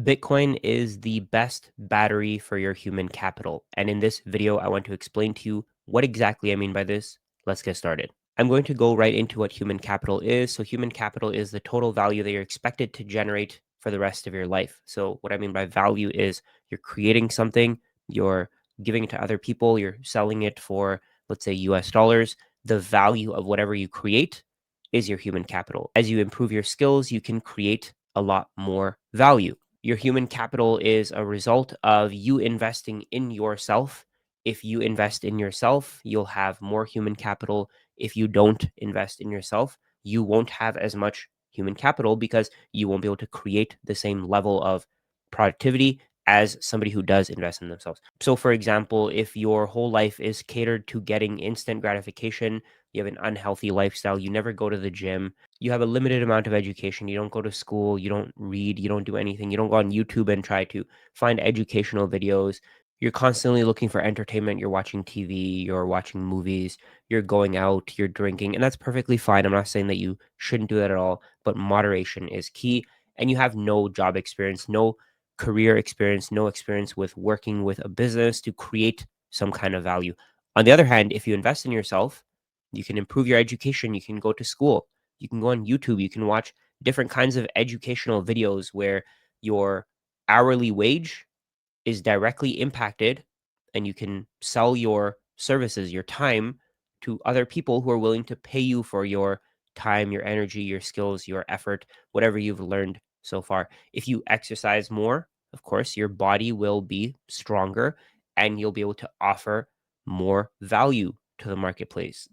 Bitcoin is the best battery for your human capital. And in this video, I want to explain to you what exactly I mean by this. Let's get started. I'm going to go right into what human capital is. So human capital is the total value that you're expected to generate for the rest of your life. So what I mean by value is you're creating something, you're giving it to other people, you're selling it for, let's say, US dollars. The value of whatever you create is your human capital. As you improve your skills, you can create a lot more value. Your human capital is a result of you investing in yourself. If you invest in yourself, you'll have more human capital. If you don't invest in yourself, you won't have as much human capital because you won't be able to create the same level of productivity as somebody who does invest in themselves. So, for example, if your whole life is catered to getting instant gratification, you have an unhealthy lifestyle, you never go to the gym, you have a limited amount of education, you don't go to school, you don't read, you don't do anything, you don't go on YouTube and try to find educational videos. You're constantly looking for entertainment, you're watching TV, you're watching movies, you're going out, you're drinking, and that's perfectly fine. I'm not saying that you shouldn't do that at all, but moderation is key. And you have no job experience, no career experience, no experience with working with a business to create some kind of value. On the other hand, if you invest in yourself, you can improve your education, you can go to school, you can go on YouTube, you can watch different kinds of educational videos where your hourly wage is directly impacted, and you can sell your services, your time to other people who are willing to pay you for your time, your energy, your skills, your effort, whatever you've learned so far. If you exercise more, of course, your body will be stronger and you'll be able to offer more value to the marketplace.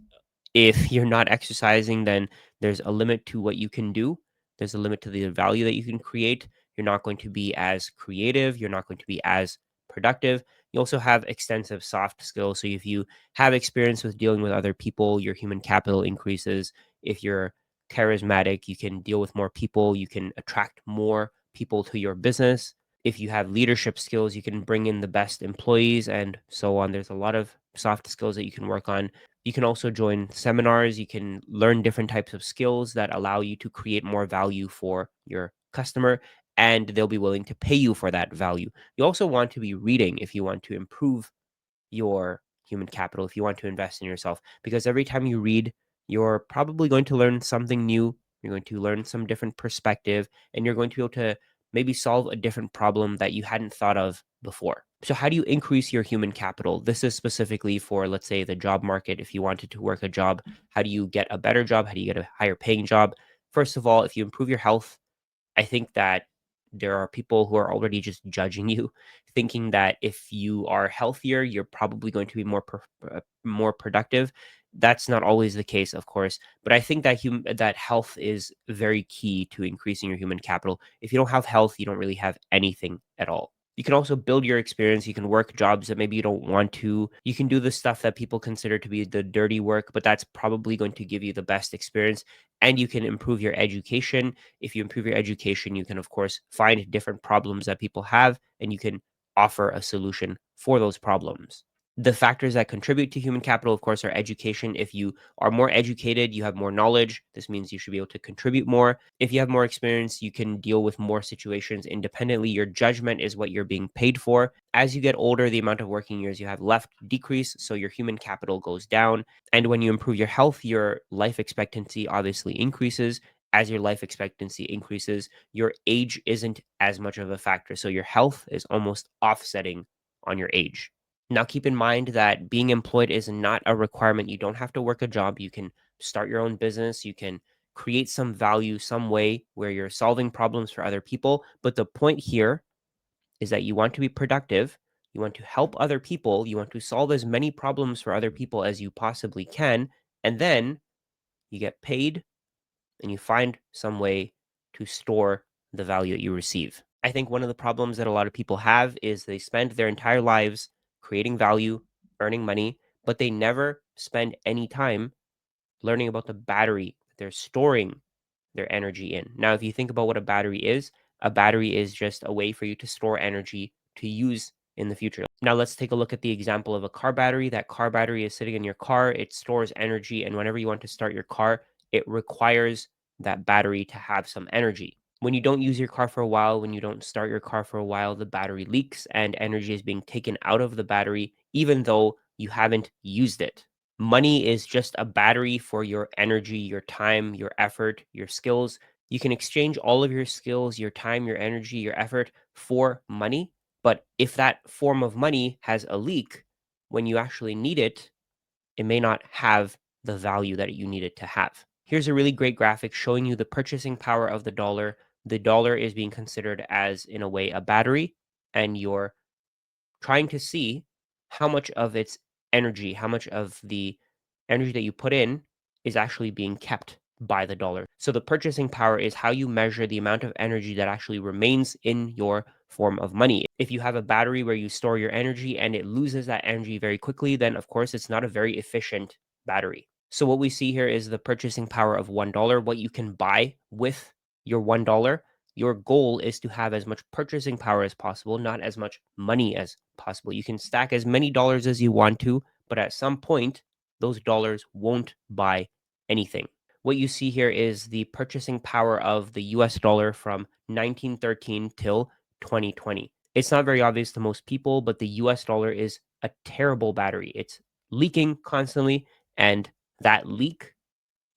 If you're not exercising, then there's a limit to what you can do. There's a limit to the value that you can create. You're not going to be as creative. You're not going to be as productive. You also have extensive soft skills. So if you have experience with dealing with other people, your human capital increases. If you're charismatic, you can deal with more people. You can attract more people to your business. If you have leadership skills, you can bring in the best employees and so on. There's a lot of soft skills that you can work on. You can also join seminars. You can learn different types of skills that allow you to create more value for your customer, and they'll be willing to pay you for that value. You also want to be reading if you want to improve your human capital, if you want to invest in yourself, because every time you read, you're probably going to learn something new. You're going to learn some different perspective, and you're going to be able to maybe solve a different problem that you hadn't thought of before. So, how do you increase your human capital? This is specifically for, let's say, the job market. If you wanted to work a job, how do you get a better job? How do you get a higher paying job? First of all, if you improve your health, I think that there are people who are already just judging you, thinking that if you are healthier, you're probably going to be more productive. That's not always the case, of course, but I think that that health is very key to increasing your human capital. If you don't have health, you don't really have anything at all. You can also build your experience. You can work jobs that maybe you don't want to. You can do the stuff that people consider to be the dirty work, but that's probably going to give you the best experience. And you can improve your education. If you improve your education, you can, of course, find different problems that people have, and you can offer a solution for those problems. The factors that contribute to human capital, of course, are education. If you are more educated, you have more knowledge. This means you should be able to contribute more. If you have more experience, you can deal with more situations independently. Your judgment is what you're being paid for. As you get older, the amount of working years you have left decrease, so your human capital goes down. And when you improve your health, your life expectancy obviously increases. As your life expectancy increases, your age isn't as much of a factor. So your health is almost offsetting on your age. Now, keep in mind that being employed is not a requirement. You don't have to work a job. You can start your own business. You can create some value, some way where you're solving problems for other people. But the point here is that you want to be productive. You want to help other people. You want to solve as many problems for other people as you possibly can. And then you get paid and you find some way to store the value that you receive. I think one of the problems that a lot of people have is they spend their entire lives creating value, earning money, but they never spend any time learning about the battery that they're storing their energy in. Now, if you think about what a battery is just a way for you to store energy to use in the future. Now, let's take a look at the example of a car battery. That car battery is sitting in your car, it stores energy, and whenever you want to start your car, it requires that battery to have some energy. When you don't use your car for a while, when you don't start your car for a while, the battery leaks and energy is being taken out of the battery, even though you haven't used it. Money is just a battery for your energy, your time, your effort, your skills. You can exchange all of your skills, your time, your energy, your effort for money. But if that form of money has a leak, when you actually need it, it may not have the value that you need it to have. Here's a really great graphic showing you the purchasing power of the dollar. The dollar is being considered as, in a way, a battery, and you're trying to see how much of its energy, how much of the energy that you put in is actually being kept by the dollar. So the purchasing power is how you measure the amount of energy that actually remains in your form of money. If you have a battery where you store your energy and it loses that energy very quickly, then of course it's not a very efficient battery. So what we see here is the purchasing power of $1, what you can buy with your $1. Your goal is to have as much purchasing power as possible, not as much money as possible. You can stack as many dollars as you want to, but at some point, those dollars won't buy anything. What you see here is the purchasing power of the US dollar from 1913 till 2020. It's not very obvious to most people, but the US dollar is a terrible battery. It's leaking constantly, and that leak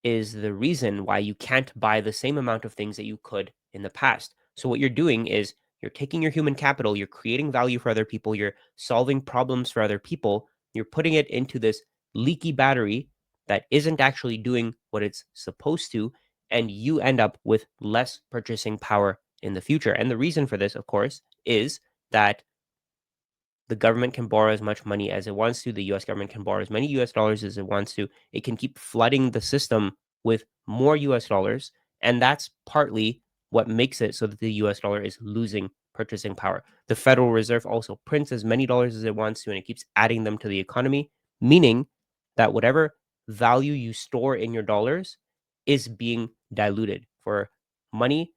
is the reason why you can't buy the same amount of things that you could in the past. So what you're doing is you're taking your human capital, you're creating value for other people, you're solving problems for other people, you're putting it into this leaky battery that isn't actually doing what it's supposed to, and you end up with less purchasing power in the future. And the reason for this, of course, is that the government can borrow as much money as it wants to. The US government can borrow as many US dollars as it wants to. It can keep flooding the system with more US dollars. And that's partly what makes it so that the US dollar is losing purchasing power. The Federal Reserve also prints as many dollars as it wants to, and it keeps adding them to the economy, meaning that whatever value you store in your dollars is being diluted. For money,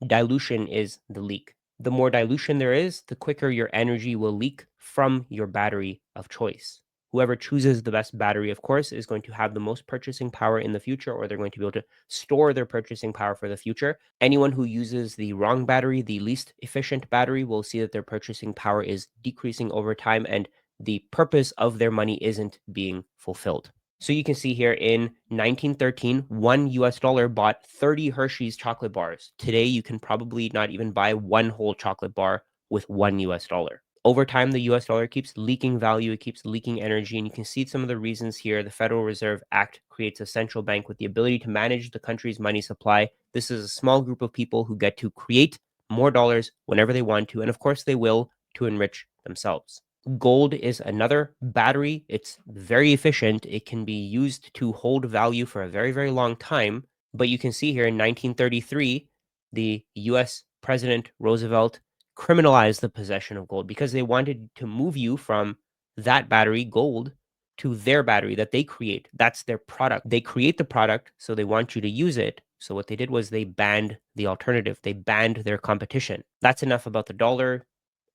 dilution is the leak. The more dilution there is, the quicker your energy will leak from your battery of choice. Whoever chooses the best battery, of course, is going to have the most purchasing power in the future, or they're going to be able to store their purchasing power for the future. Anyone who uses the wrong battery, the least efficient battery, will see that their purchasing power is decreasing over time and the purpose of their money isn't being fulfilled. So you can see here in 1913, $1 bought 30 Hershey's chocolate bars. Today, you can probably not even buy one whole chocolate bar with $1. Over time, the US dollar keeps leaking value, it keeps leaking energy, and you can see some of the reasons here. The Federal Reserve Act creates a central bank with the ability to manage the country's money supply. This is a small group of people who get to create more dollars whenever they want to, and of course, they will to enrich themselves. Gold is another battery. It's very efficient. It can be used to hold value for a very, very long time. But you can see here in 1933, the US President Roosevelt criminalized the possession of gold because they wanted to move you from that battery, gold, to their battery that they create. That's their product. They create the product, so they want you to use it. So what they did was they banned the alternative. They banned their competition. That's enough about the dollar.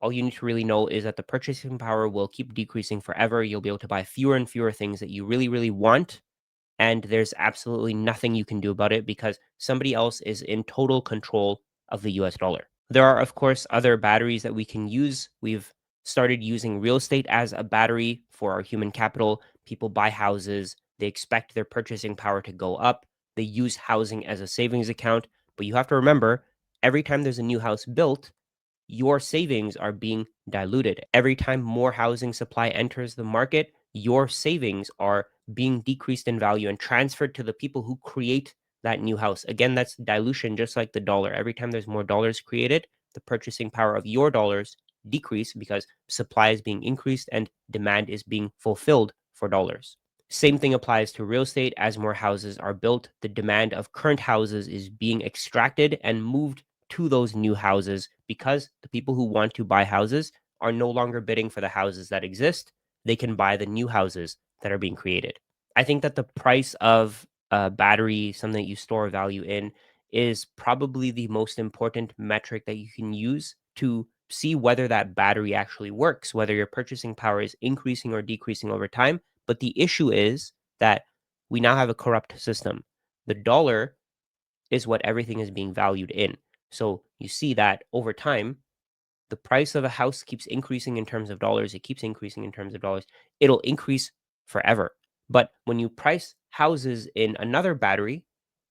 All you need to really know is that the purchasing power will keep decreasing forever. You'll be able to buy fewer and fewer things that you really, really want. And there's absolutely nothing you can do about it because somebody else is in total control of the US dollar. There are, of course, other batteries that we can use. We've started using real estate as a battery for our human capital. People buy houses, they expect their purchasing power to go up. They use housing as a savings account. But you have to remember, every time there's a new house built, your savings are being diluted. Every time more housing supply enters the market, your savings are being decreased in value and transferred to the people who create that new house. Again, that's dilution, just like the dollar. Every time there's more dollars created, the purchasing power of your dollars decrease because supply is being increased and demand is being fulfilled for dollars. Same thing applies to real estate. As more houses are built, the demand of current houses is being extracted and moved to those new houses because the people who want to buy houses are no longer bidding for the houses that exist. They can buy the new houses that are being created. I think that the price of a battery, something that you store value in, is probably the most important metric that you can use to see whether that battery actually works, whether your purchasing power is increasing or decreasing over time. But the issue is that we now have a corrupt system. The dollar is what everything is being valued in. So you see that over time, the price of a house keeps increasing in terms of dollars. It keeps increasing in terms of dollars. It'll increase forever. But when you price houses in another battery,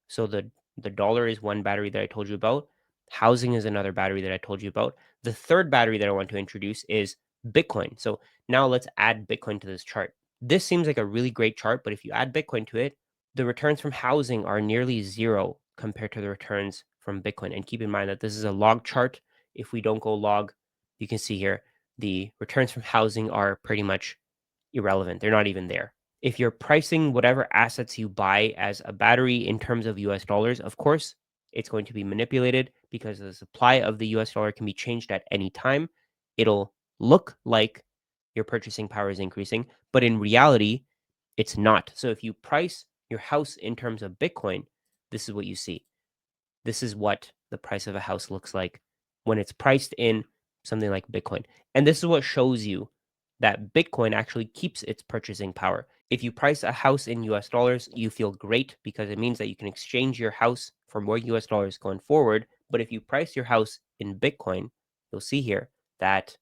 so the dollar is one battery that I told you about, housing is another battery that I told you about. The third battery that I want to introduce is Bitcoin. So now let's add Bitcoin to this chart. This seems like a really great chart, but if you add Bitcoin to it, the returns from housing are nearly zero compared to the returns from Bitcoin. And keep in mind that this is a log chart. If we don't go log, you can see here the returns from housing are pretty much irrelevant. They're not even there. If you're pricing whatever assets you buy as a battery in terms of US dollars, of course, it's going to be manipulated because the supply of the US dollar can be changed at any time. It'll look like your purchasing power is increasing, but in reality, it's not. So if you price your house in terms of Bitcoin, this is what you see. This is what the price of a house looks like when it's priced in something like Bitcoin. And this is what shows you that Bitcoin actually keeps its purchasing power. If you price a house in US dollars, you feel great because it means that you can exchange your house for more US dollars going forward. But if you price your house in Bitcoin, you'll see here that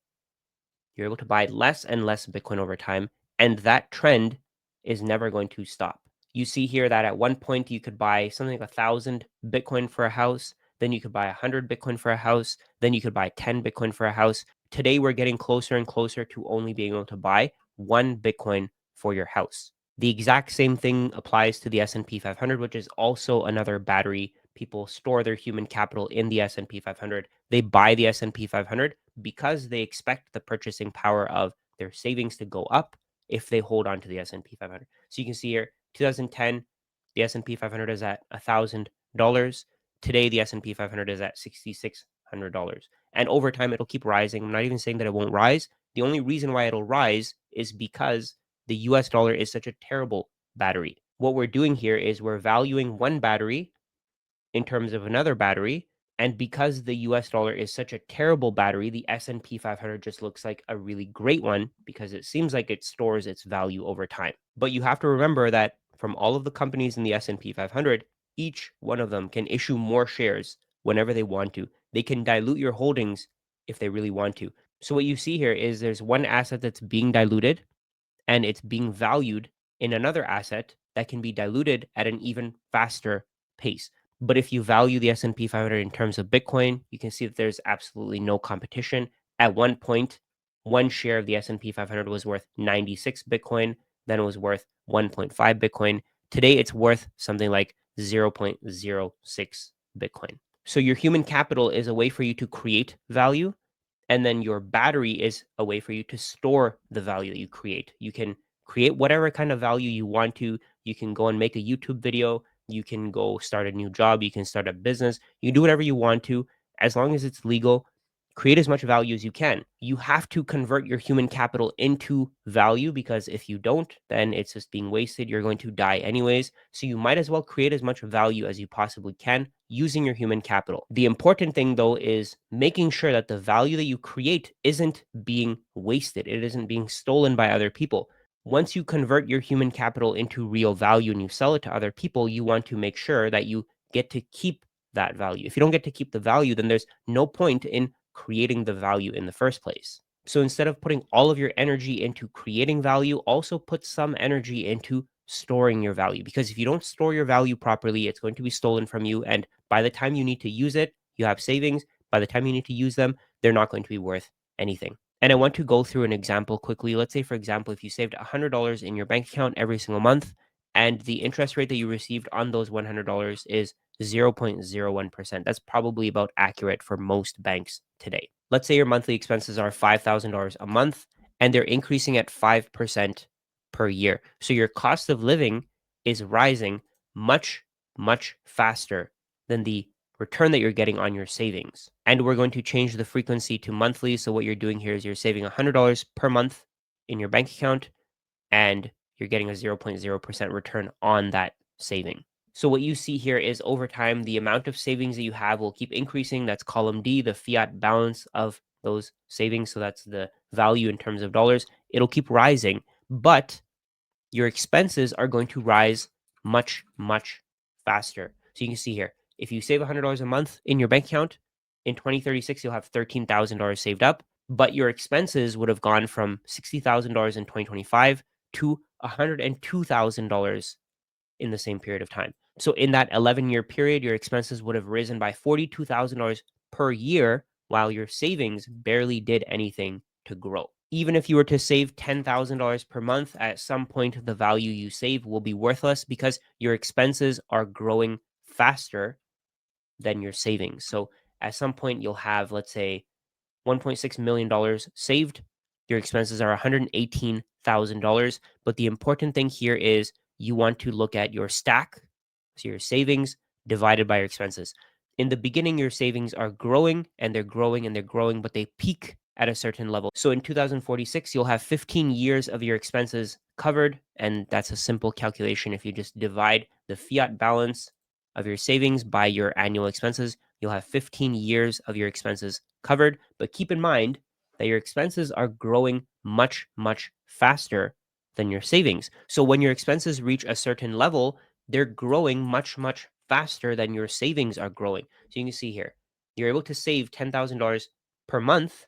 you're able to buy less and less Bitcoin over time, and that trend is never going to stop. You see here that at one point you could buy something like 1,000 Bitcoin for a house, then you could buy 100 Bitcoin for a house, then you could buy 10 Bitcoin for a house. Today we're getting closer and closer to only being able to buy 1 Bitcoin for your house. The exact same thing applies to the S&P 500, which is also another battery. People store their human capital in the S&P 500. They buy the S&P 500 because they expect the purchasing power of their savings to go up if they hold on to the S&P 500. So you can see here, 2010, the S&P 500 is at $1,000. Today, the S&P 500 is at $6,600. And over time, it'll keep rising. I'm not even saying that it won't rise. The only reason why it'll rise is because the US dollar is such a terrible battery. What we're doing here is we're valuing one battery in terms of another battery. And because the US dollar is such a terrible battery, the S&P 500 just looks like a really great one because it seems like it stores its value over time. But you have to remember that from all of the companies in the S&P 500, each one of them can issue more shares whenever they want to. They can dilute your holdings if they really want to. So what you see here is there's one asset that's being diluted and it's being valued in another asset that can be diluted at an even faster pace. But if you value the S&P 500 in terms of Bitcoin, you can see that there's absolutely no competition. At one point, one share of the S&P 500 was worth 96 Bitcoin, then it was worth 1.5 Bitcoin. Today it's worth something like 0.06 Bitcoin. So your human capital is a way for you to create value, and then your battery is a way for you to store the value that you create. You can create whatever kind of value you want to. You can go and make a YouTube video. You can go start a new job. You can start a business. You can do whatever you want to as long as it's legal. Create as much value as you can. You have to convert your human capital into value because if you don't, then it's just being wasted. You're going to die anyways. So you might as well create as much value as you possibly can using your human capital. The important thing though is making sure that the value that you create isn't being wasted. It isn't being stolen by other people. Once you convert your human capital into real value and you sell it to other people, you want to make sure that you get to keep that value. If you don't get to keep the value, then there's no point in creating the value in the first place. So instead of putting all of your energy into creating value, also put some energy into storing your value. Because if you don't store your value properly, it's going to be stolen from you. And by the time you need to use it, you have savings. By the time you need to use them, they're not going to be worth anything. And I want to go through an example quickly. Let's say, for example, if you saved $100 in your bank account every single month, and the interest rate that you received on those $100 is 0.01%. That's probably about accurate for most banks today. Let's say your monthly expenses are $5,000 a month and they're increasing at 5% per year. So your cost of living is rising much, much faster than the return that you're getting on your savings. And we're going to change the frequency to monthly. So what you're doing here is you're saving $100 per month in your bank account and you're getting a 0.0% return on that saving. So what you see here is over time, the amount of savings that you have will keep increasing. That's column D, the fiat balance of those savings. So that's the value in terms of dollars. It'll keep rising, but your expenses are going to rise much, much faster. So you can see here, if you save $100 a month in your bank account, In 2036, you'll have $13,000 saved up, but your expenses would have gone from $60,000 in 2025 to $102,000 in the same period of time. So in that 11-year period, your expenses would have risen by $42,000 per year, while your savings barely did anything to grow. Even if you were to save $10,000 per month, at some point the value you save will be worthless because your expenses are growing faster than your savings. So at some point you'll have, let's say, $1.6 million saved. Your expenses are $118,000. But the important thing here is you want to look at your stack, so your savings divided by your expenses. In the beginning, your savings are growing and they're growing and they're growing, but they peak at a certain level. So in 2046, you'll have 15 years of your expenses covered. And that's a simple calculation. If you just divide the fiat balance of your savings by your annual expenses, you'll have 15 years of your expenses covered. But keep in mind that your expenses are growing much, much faster than your savings. So when your expenses reach a certain level, they're growing much, much faster than your savings are growing. So you can see here, you're able to save $10,000 per month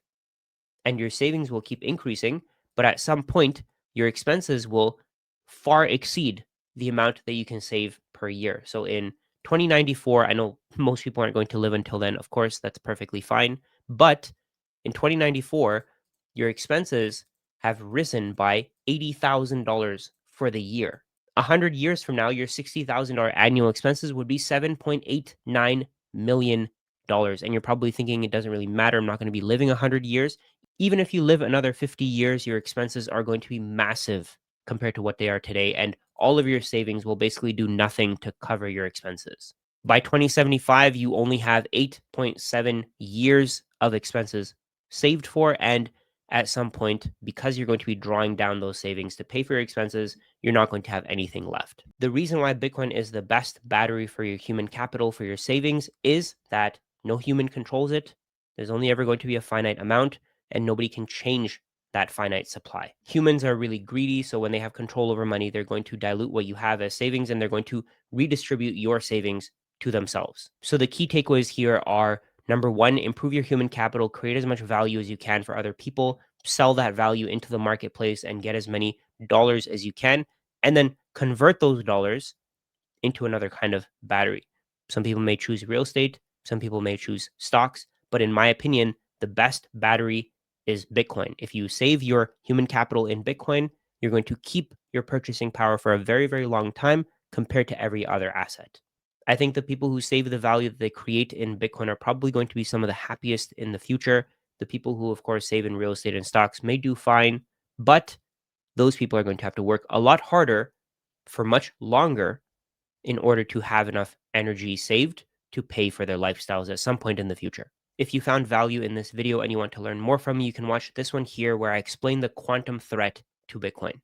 and your savings will keep increasing. But at some point, your expenses will far exceed the amount that you can save per year. So in 2094, I know most people aren't going to live until then. Of course, that's perfectly fine. But in 2094, your expenses have risen by $80,000 for the year. 100 years from now, your $60,000 annual expenses would be $7.89 million. And you're probably thinking it doesn't really matter. I'm not going to be living 100 years. Even if you live another 50 years, your expenses are going to be massive compared to what they are today. And all of your savings will basically do nothing to cover your expenses. By 2075, you only have 8.7 years of expenses saved for. And at some point, because you're going to be drawing down those savings to pay for your expenses, you're not going to have anything left. The reason why Bitcoin is the best battery for your human capital, for your savings, is that no human controls it. There's only ever going to be a finite amount, and nobody can change that finite supply. Humans are really greedy, so when they have control over money, they're going to dilute what you have as savings, and they're going to redistribute your savings to themselves. So the key takeaways here are: number one, improve your human capital, create as much value as you can for other people, sell that value into the marketplace and get as many dollars as you can, and then convert those dollars into another kind of battery. Some people may choose real estate, some people may choose stocks, but in my opinion, the best battery is Bitcoin. If you save your human capital in Bitcoin, you're going to keep your purchasing power for a very, very long time compared to every other asset. I think the people who save the value that they create in Bitcoin are probably going to be some of the happiest in the future. The people who, of course, save in real estate and stocks may do fine, but those people are going to have to work a lot harder for much longer in order to have enough energy saved to pay for their lifestyles at some point in the future. If you found value in this video and you want to learn more from me, you can watch this one here where I explain the quantum threat to Bitcoin.